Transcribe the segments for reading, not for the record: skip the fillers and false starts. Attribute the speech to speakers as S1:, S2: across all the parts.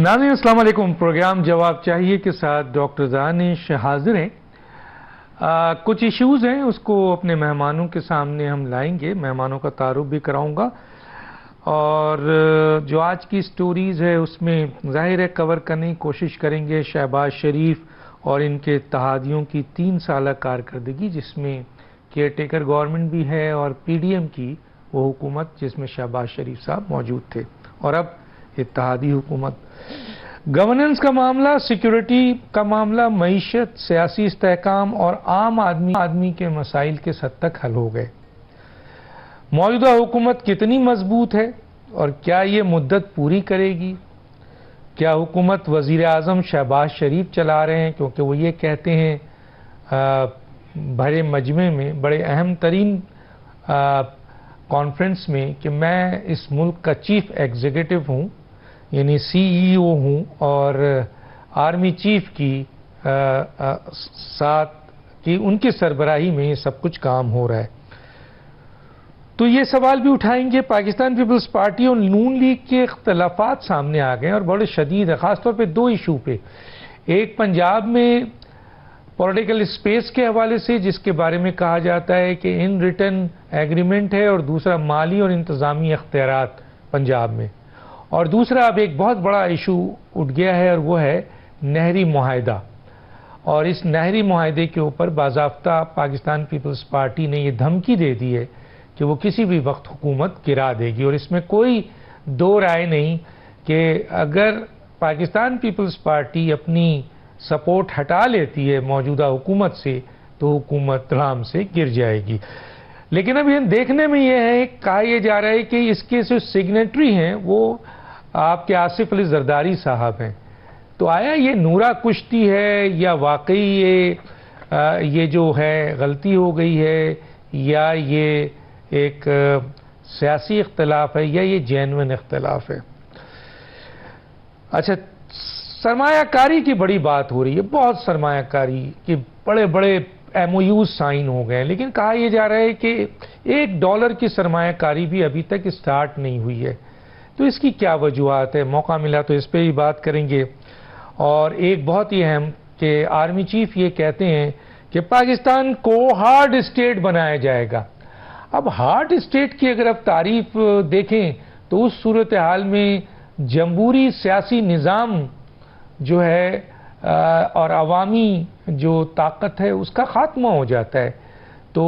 S1: ناظرین السلام علیکم. پروگرام جواب چاہیے کے ساتھ ڈاکٹر دانش حاضر ہیں. کچھ ایشوز ہیں اس کو اپنے مہمانوں کے سامنے ہم لائیں گے. مہمانوں کا تعارف بھی کراؤں گا اور جو آج کی سٹوریز ہے اس میں ظاہر ہے کور کرنے کی کوشش کریں گے شہباز شریف اور ان کے اتحادیوں کی 3 سالہ کارکردگی جس میں کیئر ٹیکر گورنمنٹ بھی ہے اور پی ڈی ایم کی وہ حکومت جس میں شہباز شریف صاحب موجود تھے اور اب اتحادی حکومت. گورننس کا معاملہ، سیکیورٹی کا معاملہ، معیشت، سیاسی استحکام اور عام آدمی کے مسائل کس حد تک حل ہو گئے. موجودہ حکومت کتنی مضبوط ہے اور کیا یہ مدت پوری کرے گی؟ کیا حکومت وزیر اعظم شہباز شریف چلا رہے ہیں کیونکہ وہ یہ کہتے ہیں بڑے مجمع میں بڑے اہم ترین کانفرنس میں کہ میں اس ملک کا چیف ایگزیکٹو ہوں، یعنی سی ای او ہوں اور آرمی چیف کی ساتھ کی ان کی سربراہی میں یہ سب کچھ کام ہو رہا ہے. تو یہ سوال بھی اٹھائیں گے. پاکستان پیپلز پارٹی اور نون لیگ کے اختلافات سامنے آ گئے اور بڑے شدید ہیں، خاص طور پہ 2 ایشو پہ. ایک پنجاب میں پولیٹیکل اسپیس کے حوالے سے جس کے بارے میں کہا جاتا ہے کہ ان ریٹن ایگریمنٹ ہے، اور دوسرا مالی اور انتظامی اختیارات پنجاب میں. اور دوسرا اب ایک بہت بڑا ایشو اٹھ گیا ہے اور وہ ہے نہری معاہدہ. اور اس نہری معاہدے کے اوپر باضابطہ پاکستان پیپلز پارٹی نے یہ دھمکی دے دی ہے کہ وہ کسی بھی وقت حکومت گرا دے گی. اور اس میں کوئی دو رائے نہیں کہ اگر پاکستان پیپلز پارٹی اپنی سپورٹ ہٹا لیتی ہے موجودہ حکومت سے تو حکومت دھڑام سے گر جائے گی. لیکن اب یہ دیکھنے میں یہ ہے، کہا یہ جا رہا ہے کہ اس کے جو سگنیٹری ہیں وہ آپ کے آصف علی زرداری صاحب ہیں. تو آیا یہ نورا کشتی ہے یا واقعی یہ جو ہے غلطی ہو گئی ہے یا یہ ایک سیاسی اختلاف ہے یا یہ جینوئن اختلاف ہے؟ اچھا، سرمایہ کاری کی بڑی بات ہو رہی ہے. بہت سرمایہ کاری کے بڑے بڑے ایم او یوز سائن ہو گئے ہیں، لیکن کہا یہ جا رہا ہے کہ $1 کی سرمایہ کاری بھی ابھی تک سٹارٹ نہیں ہوئی ہے. تو اس کی کیا وجوہات ہے؟ موقع ملا تو اس پہ بھی بات کریں گے. اور ایک بہت ہی اہم کہ آرمی چیف یہ کہتے ہیں کہ پاکستان کو ہارڈ اسٹیٹ بنایا جائے گا. اب ہارڈ اسٹیٹ کی اگر آپ تعریف دیکھیں تو اس صورتحال میں جمہوری سیاسی نظام جو ہے اور عوامی جو طاقت ہے اس کا خاتمہ ہو جاتا ہے. تو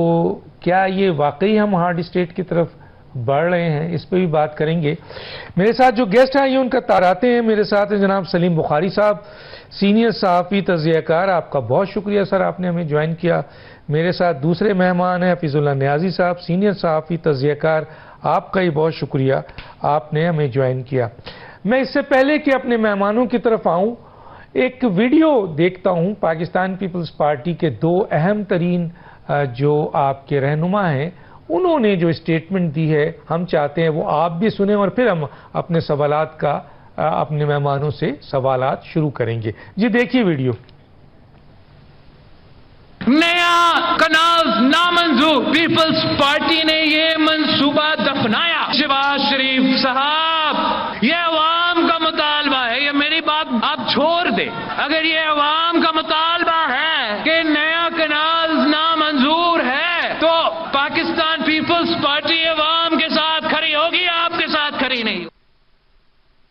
S1: کیا یہ واقعی ہم ہارڈ اسٹیٹ کی طرف بڑھ رہے ہیں؟ اس پہ بھی بات کریں گے. میرے ساتھ جو گیسٹ ہیں یہ ان کا تعارف ہیں. میرے ساتھ ہیں جناب سلیم بخاری صاحب، سینئر صحافی تجزیہ کار. آپ کا بہت شکریہ سر، آپ نے ہمیں جوائن کیا. میرے ساتھ دوسرے مہمان ہیں حفیظ اللہ نیازی صاحب، سینئر صحافی تجزیہ کار. آپ کا ہی بہت شکریہ، آپ نے ہمیں جوائن کیا. میں اس سے پہلے کہ اپنے مہمانوں کی طرف آؤں ایک ویڈیو دیکھتا ہوں. پاکستان پیپلز پارٹی کے 2 اہم ترین جو آپ کے رہنما ہیں انہوں نے جو اسٹیٹمنٹ دی ہے، ہم چاہتے ہیں وہ آپ بھی سنیں اور پھر ہم اپنے سوالات کا اپنے مہمانوں سے سوالات شروع کریں گے. جی دیکھیے ویڈیو.
S2: نیا کنال نامنظور، پیپلز پارٹی نے یہ منصوبہ دفنایا. شہباز شریف صاحب، یہ عوام کا مطالبہ ہے. یہ میری بات آپ چھوڑ دیں. اگر یہ عوام کا مطالبہ ہے کہ نیا کنال نامنظور ہے تو پاکستان پیپلز پارٹی عوام کے ساتھ کھڑی ہوگی، آپ کے ساتھ کھڑی نہیں.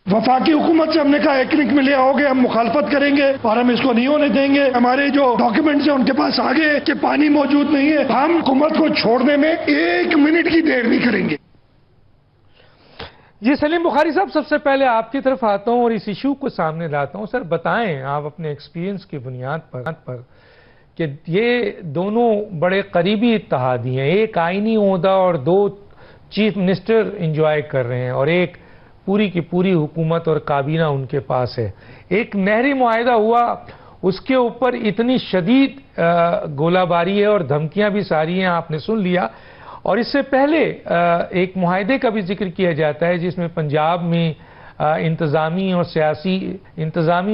S3: وفاقی حکومت سے ہم نے کہا 1 لنک میں لے آؤ گے، ہم مخالفت کریں گے اور ہم اس کو نہیں ہونے دیں گے. ہمارے جو ڈاکیومنٹس ہیں ان کے پاس آگے کہ پانی موجود نہیں ہے. ہم حکومت کو چھوڑنے میں 1 منٹ کی دیر نہیں کریں گے.
S1: جی سلیم بخاری صاحب، سب سے پہلے آپ کی طرف آتا ہوں اور اس ایشو کو سامنے لاتا ہوں. سر بتائیں آپ اپنے ایکسپیرینس کی بنیاد پر کہ یہ دونوں بڑے قریبی اتحادی ہیں. ایک آئینی عہدہ اور 2 چیف منسٹر انجوائے کر رہے ہیں اور ایک پوری کی پوری حکومت اور کابینہ ان کے پاس ہے. ایک نہری معاہدہ ہوا، اس کے اوپر اتنی شدید گولہ باری ہے اور دھمکیاں بھی ساری ہیں، آپ نے سن لیا. اور اس سے پہلے ایک معاہدے کا بھی ذکر کیا جاتا ہے جس میں پنجاب میں انتظامی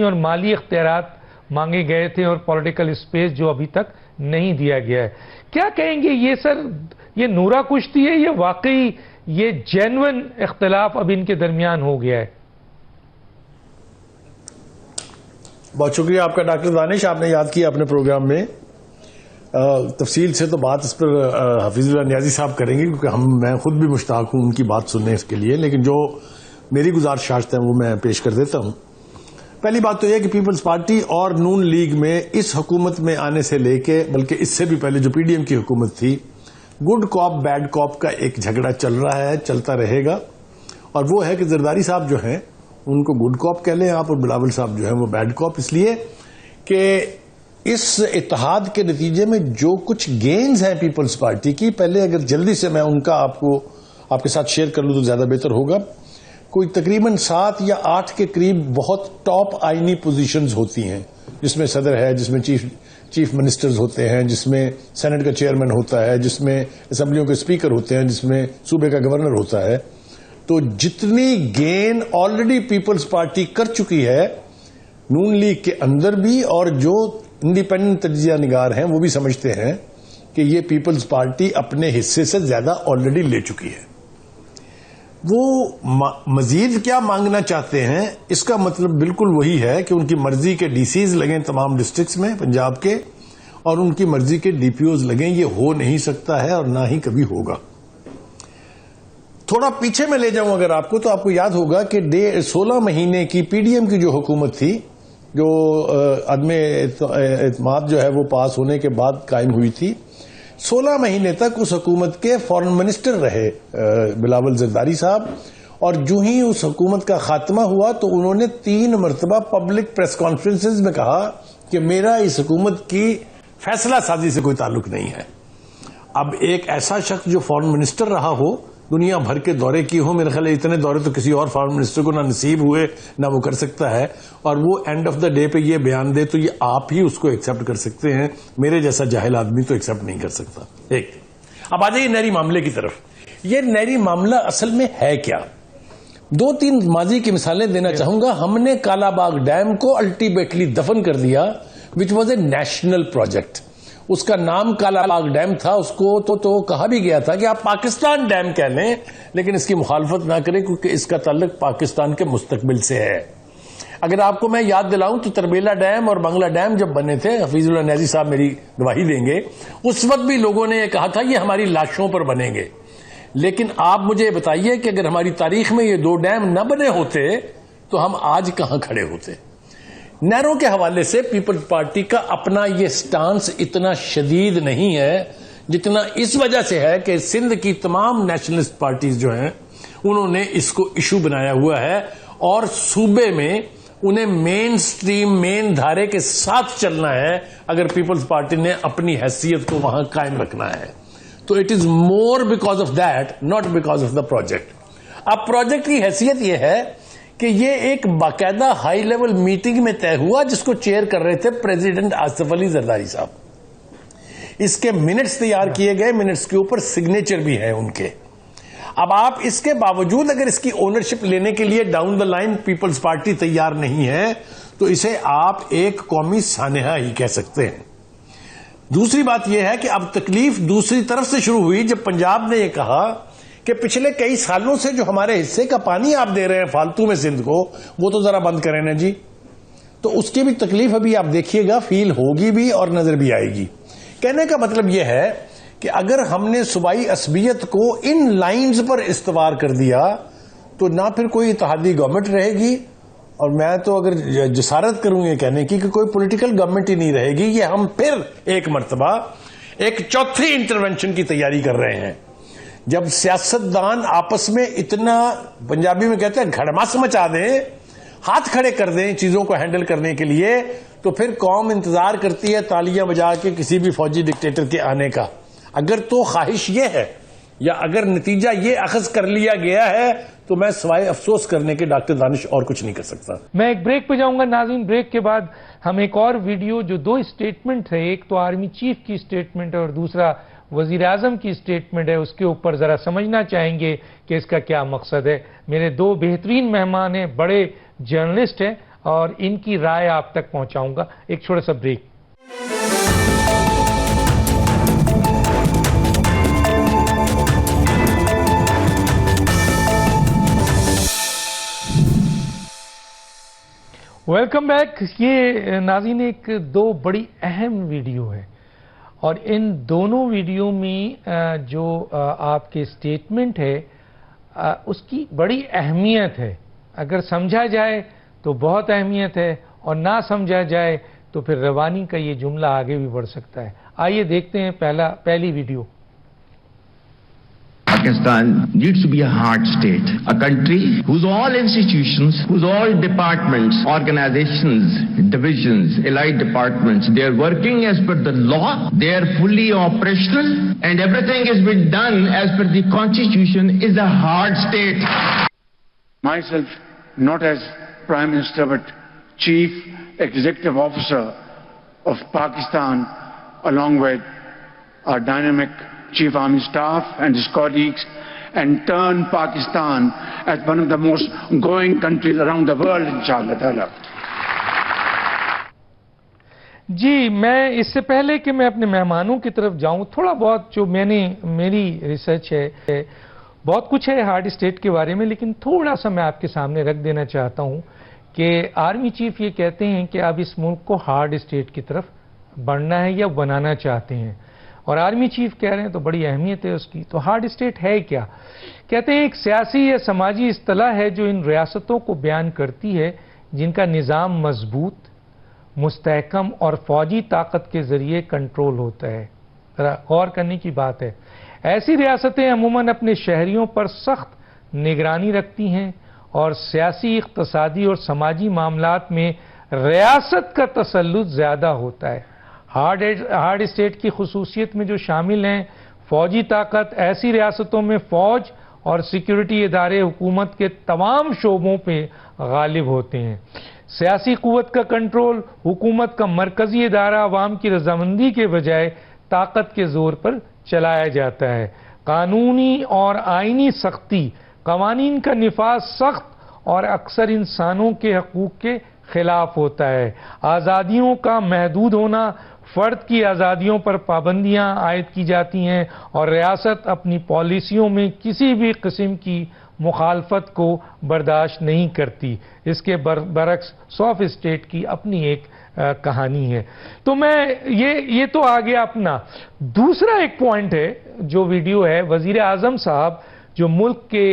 S1: اور مالی اختیارات مانگے گئے تھے اور پولیٹیکل اسپیس جو ابھی تک نہیں دیا گیا ہے. کیا کہیں گے یہ سر، یہ نورا کشتی ہے یا واقعی یہ جینوئن اختلاف اب ان کے درمیان ہو گیا ہے؟
S4: بہت شکریہ آپ کا ڈاکٹر دانش، آپ نے یاد کیا اپنے پروگرام میں. تفصیل سے تو بات اس پر حفیظ اللہ نیازی صاحب کریں گے، کیونکہ میں خود بھی مشتاق ہوں ان کی بات سننے کے لیے، لیکن جو میری گزارشات ہیں وہ میں پیش کر دیتا ہوں. پہلی بات تو یہ کہ پیپلز پارٹی اور نون لیگ میں اس حکومت میں آنے سے لے کے، بلکہ اس سے بھی پہلے جو پی ڈی ایم کی حکومت تھی، گڈ کاپ بیڈ کاپ کا ایک جھگڑا چل رہا ہے، چلتا رہے گا. اور وہ ہے کہ زرداری صاحب جو ہیں ان کو گڈ کاپ کہہ لیں آپ، اور بلاول صاحب جو ہیں وہ بیڈ کاپ، اس لیے کہ اس اتحاد کے نتیجے میں جو کچھ گینز ہیں پیپلز پارٹی کی، پہلے اگر جلدی سے میں ان کا آپ کے ساتھ شیئر کر لوں تو زیادہ بہتر ہوگا. کوئی تقریباً 7 یا 8 کے قریب بہت ٹاپ آئینی پوزیشنز ہوتی ہیں، جس میں صدر ہے، جس میں چیف منسٹرز ہوتے ہیں، جس میں سینٹ کا چیئرمین ہوتا ہے، جس میں اسمبلیوں کے اسپیکر ہوتے ہیں، جس میں صوبے کا گورنر ہوتا ہے. تو جتنی گین آلریڈی پیپلز پارٹی کر چکی ہے نون لیگ کے اندر بھی، اور جو انڈیپینڈنٹ تجزیہ نگار ہیں وہ بھی سمجھتے ہیں کہ یہ پیپلز پارٹی اپنے حصے سے زیادہ آلریڈی لے چکی ہے. وہ مزید کیا مانگنا چاہتے ہیں، اس کا مطلب بالکل وہی ہے کہ ان کی مرضی کے ڈی سیز لگیں تمام ڈسٹرکٹس میں پنجاب کے، اور ان کی مرضی کے ڈی پی اوز لگیں. یہ ہو نہیں سکتا ہے اور نہ ہی کبھی ہوگا. تھوڑا پیچھے میں لے جاؤں اگر آپ کو، تو آپ کو یاد ہوگا کہ 16 مہینے کی پی ڈی ایم کی جو حکومت تھی، جو عدم اعتماد جو ہے وہ پاس ہونے کے بعد قائم ہوئی تھی، 16 مہینے تک اس حکومت کے فارن منسٹر رہے بلاول زرداری صاحب. اور جو ہی اس حکومت کا خاتمہ ہوا تو انہوں نے 3 مرتبہ پبلک پریس کانفرنسز میں کہا کہ میرا اس حکومت کی فیصلہ سازی سے کوئی تعلق نہیں ہے. اب ایک ایسا شخص جو فارن منسٹر رہا ہو، دنیا بھر کے دورے کیے ہوں، میرے خیال ہے اتنے دورے تو کسی اور فارن منسٹر کو نہ نصیب ہوئے نہ وہ کر سکتا ہے، اور وہ اینڈ آف دا ڈے پہ یہ بیان دے تو یہ آپ ہی اس کو ایکسپٹ کر سکتے ہیں، میرے جیسا جاہل آدمی تو ایکسپٹ نہیں کر سکتا. ایک اب آ جائیے نہری معاملے کی طرف. یہ نہری معاملہ اصل میں ہے کیا؟ 2-3 ماضی کی مثالیں دینا چاہوں گا. ہم نے کالا باغ ڈیم کو الٹیمیٹلی دفن کر دیا، which was a national project. اس کا نام کالا باغ ڈیم تھا. اس کو تو کہا بھی گیا تھا کہ آپ پاکستان ڈیم کہہ لیں، لیکن اس کی مخالفت نہ کریں کیونکہ اس کا تعلق پاکستان کے مستقبل سے ہے. اگر آپ کو میں یاد دلاؤں تو تربیلا ڈیم اور بنگلہ ڈیم جب بنے تھے، حفیظ اللہ نیازی صاحب میری گواہی دیں گے، اس وقت بھی لوگوں نے یہ کہا تھا یہ ہماری لاشوں پر بنیں گے. لیکن آپ مجھے بتائیے کہ اگر ہماری تاریخ میں یہ 2 ڈیم نہ بنے ہوتے تو ہم آج کہاں کھڑے ہوتے؟ نہروں کے حوالے سے پیپلز پارٹی کا اپنا یہ سٹانس اتنا شدید نہیں ہے جتنا اس وجہ سے ہے کہ سندھ کی تمام نیشنلسٹ پارٹیز جو ہیں انہوں نے اس کو ایشو بنایا ہوا ہے، اور صوبے میں انہیں مین سٹریم مین دھارے کے ساتھ چلنا ہے اگر پیپلز پارٹی نے اپنی حیثیت کو وہاں قائم رکھنا ہے. تو it is more because of that, not because of the project. اب پروجیکٹ کی حیثیت یہ ہے کہ یہ ایک باقاعدہ ہائی لیول میٹنگ میں طے ہوا جس کو چیئر کر رہے تھے پریزیڈنٹ آصف علی زرداری صاحب. اس کے منٹس تیار کیے گئے، منٹس کے اوپر سگنیچر بھی ہیں ان کے. اب آپ اس کے باوجود اگر اس کی اونرشپ لینے کے لیے down the line People's Party تیار نہیں ہے تو اسے آپ ایک قومی سانحہ ہی کہہ سکتے ہیں. دوسری بات یہ ہے کہ اب تکلیف دوسری طرف سے شروع ہوئی جب پنجاب نے یہ کہا کہ پچھلے کئی سالوں سے جو ہمارے حصے کا پانی آپ دے رہے ہیں فالتو میں سندھ کو، وہ تو ذرا بند کریں نا جی. تو اس کی بھی تکلیف ابھی آپ دیکھیے گا فیل ہوگی بھی اور نظر بھی آئے گی. کہنے کا مطلب یہ ہے کہ اگر ہم نے صوبائی عصبیت کو ان لائنز پر استوار کر دیا تو نہ پھر کوئی اتحادی گورنمنٹ رہے گی، اور میں تو اگر جسارت کروں یہ کہنے کی کہ کوئی پولیٹیکل گورنمنٹ ہی نہیں رہے گی. یہ ہم پھر ایک مرتبہ ایک چوتھی انٹرونشن کی تیاری کر رہے ہیں. جب سیاستدان آپس میں اتنا، پنجابی میں کہتے ہیں گھڑمس مچا دیں، ہاتھ کھڑے کر دیں چیزوں کو ہینڈل کرنے کے لیے، تو پھر قوم انتظار کرتی ہے تالیاں بجا کے کسی بھی فوجی ڈکٹیٹر کے آنے کا. اگر تو خواہش یہ ہے یا اگر نتیجہ یہ اخذ کر لیا گیا ہے تو میں سوائے افسوس کرنے کے ڈاکٹر دانش اور کچھ نہیں کر سکتا.
S1: میں ایک بریک پہ جاؤں گا ناظرین. بریک کے بعد ہم ایک اور ویڈیو جو 2 اسٹیٹمنٹ ہے، ایک تو آرمی چیف کی اسٹیٹمنٹ ہے اور دوسرا وزیر اعظم کی اسٹیٹمنٹ ہے، اس کے اوپر ذرا سمجھنا چاہیں گے کہ اس کا کیا مقصد ہے. میرے 2 بہترین مہمان ہیں، بڑے جرنلسٹ ہیں، اور ان کی رائے آپ تک پہنچاؤں گا. ایک چھوٹا سا بریک. Welcome back. یہ ناظرین ایک دو بڑی اہم ویڈیو ہے اور ان دونوں ویڈیو میں جو آپ کے اسٹیٹمنٹ ہے اس کی بڑی اہمیت ہے. اگر سمجھا جائے تو بہت اہمیت ہے اور نہ سمجھا جائے تو پھر روانی کا یہ جملہ آگے بھی بڑھ سکتا ہے. آئیے دیکھتے ہیں پہلی video.
S5: Pakistan needs to be a hard state, a country whose all institutions, whose all departments, organizations, divisions, allied departments, they are working as per the law, they are fully operational, and everything is being done as per the constitution, is a hard state.
S6: Myself, not as Prime Minister, but Chief Executive Officer of Pakistan, along with our dynamic Chief Army Staff and his colleagues, and turn Pakistan as one of the most growing countries around the world, inshallah ta'ala.
S1: جی میں اس سے پہلے کہ میں اپنے مہمانوں کی طرف جاؤں تھوڑا بہت جو میری ریسرچ ہے بہت کچھ ہے ہارڈ اسٹیٹ کے بارے میں، لیکن تھوڑا سا میں آپ کے سامنے رکھ دینا چاہتا ہوں کہ آرمی چیف یہ کہتے ہیں کہ اب اس ملک کو ہارڈ اسٹیٹ کی طرف بڑھنا ہے یا بنانا چاہتے ہیں، اور آرمی چیف کہہ رہے ہیں تو بڑی اہمیت ہے اس کی. تو ہارڈ اسٹیٹ ہے کیا؟ کہتے ہیں ایک سیاسی یا سماجی اصطلاح ہے جو ان ریاستوں کو بیان کرتی ہے جن کا نظام مضبوط، مستحکم اور فوجی طاقت کے ذریعے کنٹرول ہوتا ہے. ذرا غور کرنے کی بات ہے. ایسی ریاستیں عموماً اپنے شہریوں پر سخت نگرانی رکھتی ہیں اور سیاسی، اقتصادی اور سماجی معاملات میں ریاست کا تسلط زیادہ ہوتا ہے. ہارڈ اسٹیٹ کی خصوصیت میں جو شامل ہیں فوجی طاقت، ایسی ریاستوں میں فوج اور سیکیورٹی ادارے حکومت کے تمام شعبوں پہ غالب ہوتے ہیں. سیاسی قوت کا کنٹرول حکومت کا مرکزی ادارہ عوام کی رضامندی کے بجائے طاقت کے زور پر چلایا جاتا ہے. قانونی اور آئینی سختی، قوانین کا نفاذ سخت اور اکثر انسانوں کے حقوق کے خلاف ہوتا ہے. آزادیوں کا محدود ہونا، فرد کی آزادیوں پر پابندیاں عائد کی جاتی ہیں اور ریاست اپنی پالیسیوں میں کسی بھی قسم کی مخالفت کو برداشت نہیں کرتی. اس کے برعکس سافٹ اسٹیٹ کی اپنی ایک کہانی ہے. تو میں یہ تو آ گیا اپنا. دوسرا ایک پوائنٹ ہے جو ویڈیو ہے، وزیر اعظم صاحب جو ملک کے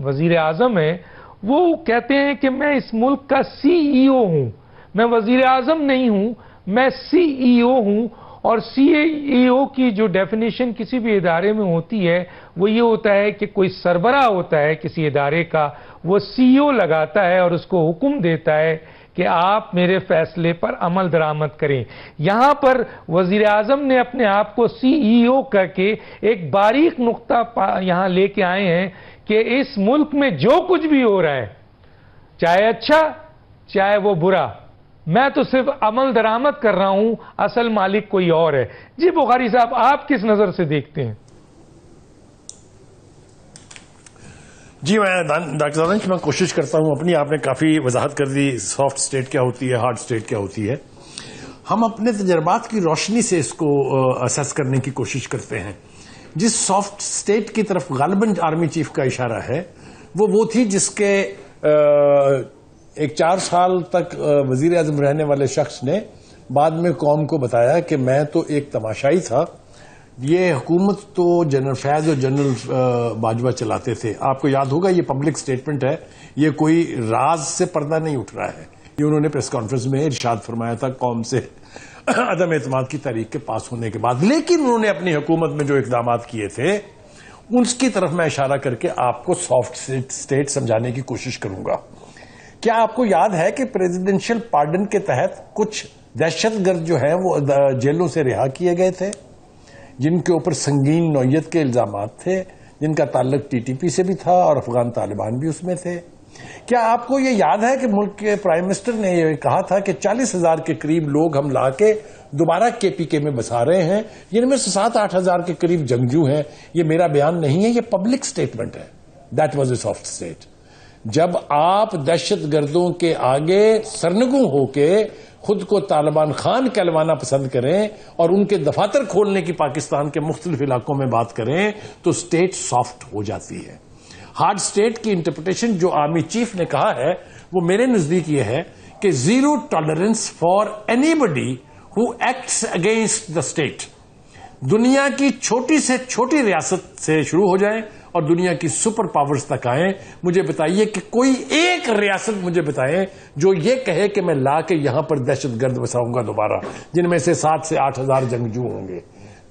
S1: وزیر اعظم ہیں وہ کہتے ہیں کہ میں اس ملک کا سی ای او ہوں، میں وزیر اعظم نہیں ہوں، میں سی ای او ہوں. اور سی ای او کی جو ڈیفینیشن کسی بھی ادارے میں ہوتی ہے وہ یہ ہوتا ہے کہ کوئی سربراہ ہوتا ہے کسی ادارے کا، وہ سی ای او لگاتا ہے اور اس کو حکم دیتا ہے کہ آپ میرے فیصلے پر عمل درآمد کریں. یہاں پر وزیر اعظم نے اپنے آپ کو سی ای او کر کے ایک باریک نقطہ یہاں لے کے آئے ہیں کہ اس ملک میں جو کچھ بھی ہو رہا ہے، چاہے اچھا چاہے وہ برا، میں تو صرف عمل درآمد کر رہا ہوں، اصل مالک کوئی اور ہے. جی بخاری صاحب آپ کس نظر سے دیکھتے ہیں؟
S4: جی میں ڈاکٹر دانش میں کوشش کرتا ہوں اپنی، آپ نے کافی وضاحت کر دی سافٹ اسٹیٹ کیا ہوتی ہے، ہارڈ اسٹیٹ کیا ہوتی ہے. ہم اپنے تجربات کی روشنی سے اس کو اسیس کرنے کی کوشش کرتے ہیں. جس سافٹ اسٹیٹ کی طرف غالباً آرمی چیف کا اشارہ ہے وہ تھی جس کے ایک 4 سال تک وزیر اعظم رہنے والے شخص نے بعد میں قوم کو بتایا کہ میں تو ایک تماشائی تھا، یہ حکومت تو جنرل فیض اور جنرل باجوہ چلاتے تھے. آپ کو یاد ہوگا یہ پبلک سٹیٹمنٹ ہے، یہ کوئی راز سے پردہ نہیں اٹھ رہا ہے. یہ انہوں نے پریس کانفرنس میں ارشاد فرمایا تھا قوم سے عدم اعتماد کی تحریک کے پاس ہونے کے بعد. لیکن انہوں نے اپنی حکومت میں جو اقدامات کیے تھے اس کی طرف میں اشارہ کر کے آپ کو سافٹ اسٹیٹ سمجھانے کی کوشش کروں گا. کیا آپ کو یاد ہے کہ پریزیڈنشل پارڈن کے تحت کچھ دہشت گرد جو ہیں وہ جیلوں سے رہا کیے گئے تھے جن کے اوپر سنگین نوعیت کے الزامات تھے، جن کا تعلق ٹی ٹی پی سے بھی تھا اور افغان طالبان بھی اس میں تھے؟ کیا آپ کو یہ یاد ہے کہ ملک کے پرائم منسٹر نے یہ کہا تھا کہ 40,000 کے قریب لوگ ہم لا کے دوبارہ کے پی کے میں بسا رہے ہیں، جن میں سے 7-8 ہزار کے قریب جنگجو ہیں؟ یہ میرا بیان نہیں ہے، یہ پبلک سٹیٹمنٹ ہے. That was a soft state. جب آپ دہشت گردوں کے آگے سرنگوں ہو کے خود کو طالبان خان کہلوانا پسند کریں اور ان کے دفاتر کھولنے کی پاکستان کے مختلف علاقوں میں بات کریں تو اسٹیٹ سافٹ ہو جاتی ہے. ہارڈ اسٹیٹ کی انٹرپریٹیشن جو آرمی چیف نے کہا ہے وہ میرے نزدیک یہ ہے کہ zero tolerance for anybody who acts against the state. دنیا کی چھوٹی سے چھوٹی ریاست سے شروع ہو جائیں اور دنیا کی سپر پاورز تک آئیں. مجھے بتائیے کہ کوئی ایک ریاست مجھے بتائیں جو یہ کہے کہ میں لا کے یہاں پر دہشت گرد بساؤں گا دوبارہ، جن میں سے 7 سے 8 ہزار جنگجو ہوں گے.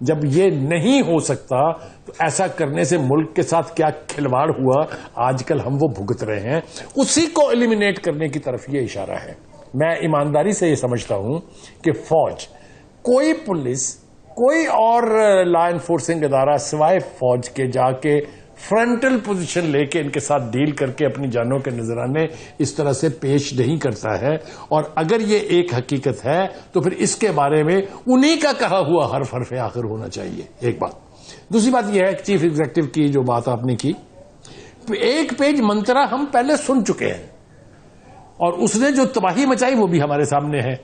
S4: جب یہ نہیں ہو سکتا تو ایسا کرنے سے ملک کے ساتھ کیا کھلواڑ ہوا آج کل ہم وہ بھگت رہے ہیں. اسی کو ایلیمینیٹ کرنے کی طرف یہ اشارہ ہے. میں ایمانداری سے یہ سمجھتا ہوں کہ فوج، کوئی پولیس، کوئی اور لا انفورسنگ ادارہ سوائے فوج کے جا کے فرنٹل پوزیشن لے کے ان کے ساتھ ڈیل کر کے اپنی جانوں کے نذرانے اس طرح سے پیش نہیں کرتا ہے. اور اگر یہ ایک حقیقت ہے تو پھر اس کے بارے میں انہی کا کہا ہوا حرف آخر ہونا چاہیے. ایک بات. دوسری بات یہ ہے کہ چیف ایگزیکٹو کی جو بات آپ نے کی، ایک پیج منترا ہم پہلے سن چکے ہیں اور اس نے جو تباہی مچائی وہ بھی ہمارے سامنے ہے.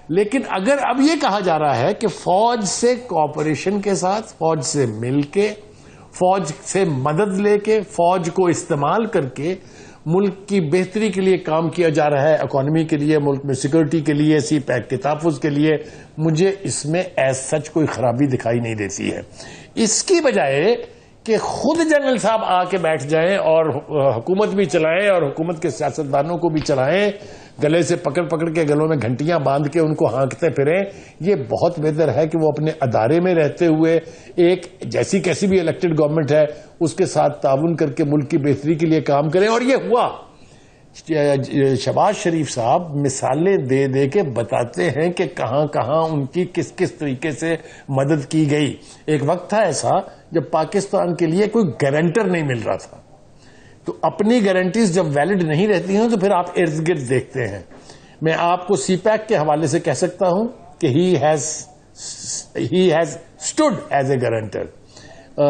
S4: لیکن اگر اب یہ کہا جا رہا ہے کہ فوج سے کوآپریشن کے ساتھ، فوج سے مل کے، فوج سے مدد لے کے، فوج کو استعمال کر کے ملک کی بہتری کے لیے کام کیا جا رہا ہے، اکانومی کے لیے، ملک میں سیکورٹی کے لیے، سی پیک کے تحفظ کے لیے، مجھے اس میں ایز سچ کوئی خرابی دکھائی نہیں دیتی ہے. اس کی بجائے کہ خود جنرل صاحب آ کے بیٹھ جائیں اور حکومت بھی چلائیں اور حکومت کے سیاستدانوں کو بھی چلائیں، گلے سے پکڑ پکڑ کے گلوں میں گھنٹیاں باندھ کے ان کو ہانکتے پھریں، یہ بہت بہتر ہے کہ وہ اپنے ادارے میں رہتے ہوئے ایک جیسی کیسی بھی الیکٹڈ گورنمنٹ ہے اس کے ساتھ تعاون کر کے ملک کی بہتری کے لیے کام کریں. اور یہ ہوا. شہباز شریف صاحب مثالیں دے دے کے بتاتے ہیں کہ کہاں کہاں ان کی کس کس طریقے سے مدد کی گئی. ایک وقت تھا ایسا جب پاکستان کے لیے کوئی گارنٹر نہیں مل رہا تھا، تو اپنی گارنٹیز جب ویلڈ نہیں رہتی ہیں تو پھر آپ ارد گرد دیکھتے ہیں. میں آپ کو سی پیک کے حوالے سے کہہ سکتا ہوں کہ he has stood as a guarantor.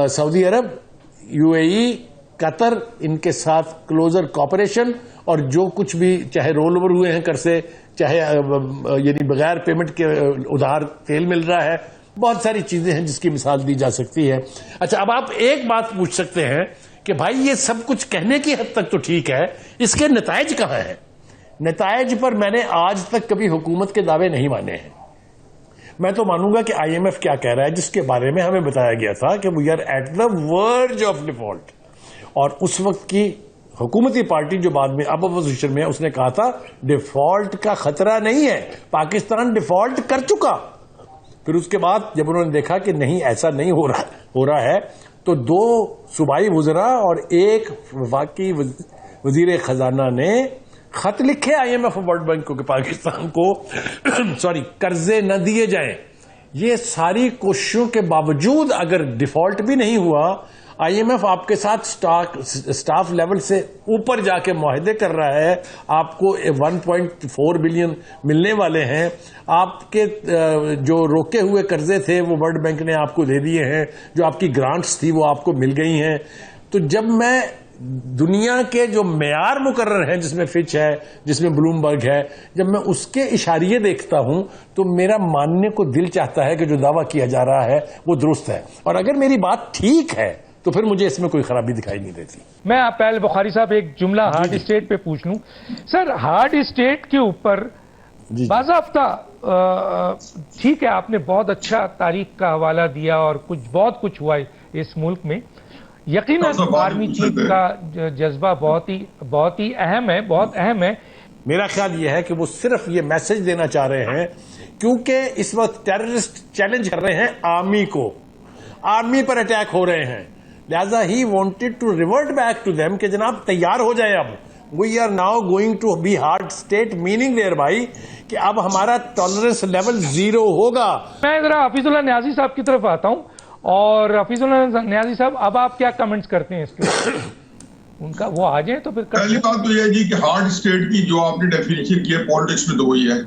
S4: Saudi Arab, UAE، قطر، ان کے ساتھ کلوزر کوآپریشن اور جو کچھ بھی چاہے رول اوور ہوئے ہیں کر سے، چاہے یعنی بغیر پیمنٹ کے ادھار تیل مل رہا ہے، بہت ساری چیزیں ہیں جس کی مثال دی جا سکتی ہے. اچھا، اب آپ ایک بات پوچھ سکتے ہیں کہ بھائی یہ سب کچھ کہنے کی حد تک تو ٹھیک ہے، اس کے نتائج کہاں ہیں؟ نتائج پر میں نے آج تک کبھی حکومت کے دعوے نہیں مانے ہیں. میں تو مانوں گا کہ IMF کیا کہہ رہا ہے، جس کے بارے میں ہمیں بتایا گیا تھا کہ we are at the verge of default. اور اس وقت کی حکومتی پارٹی جو بعد میں اب اپوزیشن میں، اس نے کہا تھا ڈیفالٹ کا خطرہ نہیں ہے، پاکستان ڈیفالٹ کر چکا. پھر اس کے بعد جب انہوں نے دیکھا کہ نہیں ایسا نہیں ہو رہا ہے تو 2 صوبائی وزراء اور ایک وفاقی وزیر خزانہ نے خط لکھے IMF اور ورلڈ بینک کو کہ پاکستان کو قرضے نہ دیے جائیں. یہ ساری کوششوں کے باوجود اگر ڈیفالٹ بھی نہیں ہوا، IMF آپ کے ساتھ سٹاف لیول سے اوپر جا کے معاہدے کر رہا ہے، آپ کو 1.4 بلین ملنے والے ہیں، آپ کے جو روکے ہوئے قرضے تھے وہ ورلڈ بینک نے آپ کو دے دیے ہیں، جو آپ کی گرانٹس تھی وہ آپ کو مل گئی ہیں. تو جب میں دنیا کے جو معیار مقرر ہیں، جس میں فچ ہے، جس میں بلومبرگ ہے، جب میں اس کے اشاریے دیکھتا ہوں تو میرا ماننے کو دل چاہتا ہے کہ جو دعویٰ کیا جا رہا ہے وہ درست ہے. اور اگر میری بات ٹھیک ہے تو پھر مجھے اس میں کوئی خرابی دکھائی نہیں دیتی.
S1: میں پہل بخاری صاحب ایک جملہ ہارڈ اسٹیٹ پہ پوچھ لوں. سر، ہارڈ اسٹیٹ کے اوپر باضابطہ ٹھیک ہے، آپ نے بہت اچھا تاریخ کا حوالہ دیا اور بہت کچھ ہوا اس ملک میں. یقیناً آرمی چیف کا جذبہ بہت ہی اہم ہے، بہت اہم ہے.
S4: میرا خیال یہ ہے کہ وہ صرف یہ میسج دینا چاہ رہے ہیں کیونکہ اس وقت ٹیررسٹ چیلنج کر رہے ہیں آرمی کو، آرمی پر اٹیک ہو رہے ہیں، لہذا he wanted to revert back to them کہ جناب تیار ہو جائیں، اب we are now going to be hard state, meaning thereby کہ اب ہمارا ٹالرنس لیول 0 ہوگا. میں
S1: ذرا حفیظ اللہ نیازی صاحب کی طرف آتا ہوں. اور حفیظ اللہ نیازی صاحب، اب آپ کیا کمنٹس کرتے ہیں اس کے ان کا؟ وہ آ جائیں تو پھر
S7: پہلی بات تو یہ جی کہ ہارڈ اسٹیٹ کی جو آپ نے ڈیفینیشن کی ہے پالیٹکس میں تو وہی ہے.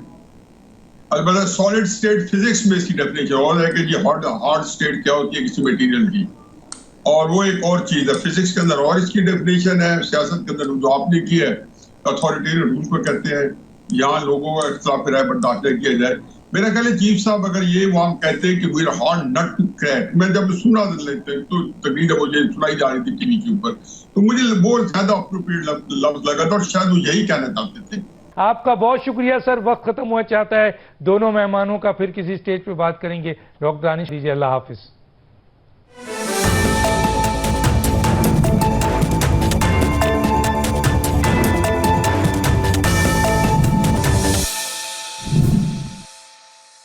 S7: البتہ سالڈ اسٹیٹ فزکس میں اس کی ڈیفینیشن اور ہے کہ جی ہارڈ اسٹیٹ کیا ہوتی ہے کسی میٹیریل کی، اور وہ ایک اور چیز ہے فزکس کے اندر، اور اس کی ڈیفینیشن ہے سیاست کے اندر جو آپ نے کی ہے اتھارٹیرین رولز کو کہتے ہیں، یہاں لوگوں کا اختلاف رائے برداشت کیا جائے. میرا خیال ہے چیف صاحب اگر یہ وہاں کہتے ہیں کہ we are hard nut to crack, میں جب سنا تو تقریر مجھے سنائی جا رہی تھی ٹی وی کے اوپر، تو مجھے وہ زیادہ اپروپریٹ لفظ لگا تھا اور شاید وہ یہی کہنا چاہتے تھے.
S1: آپ کا بہت شکریہ سر. وقت ختم ہوا چاہتا ہے دونوں مہمانوں کا. پھر کسی سٹیج پہ بات کریں گے. ڈاکٹر دانش دیجیے. اللہ حافظ.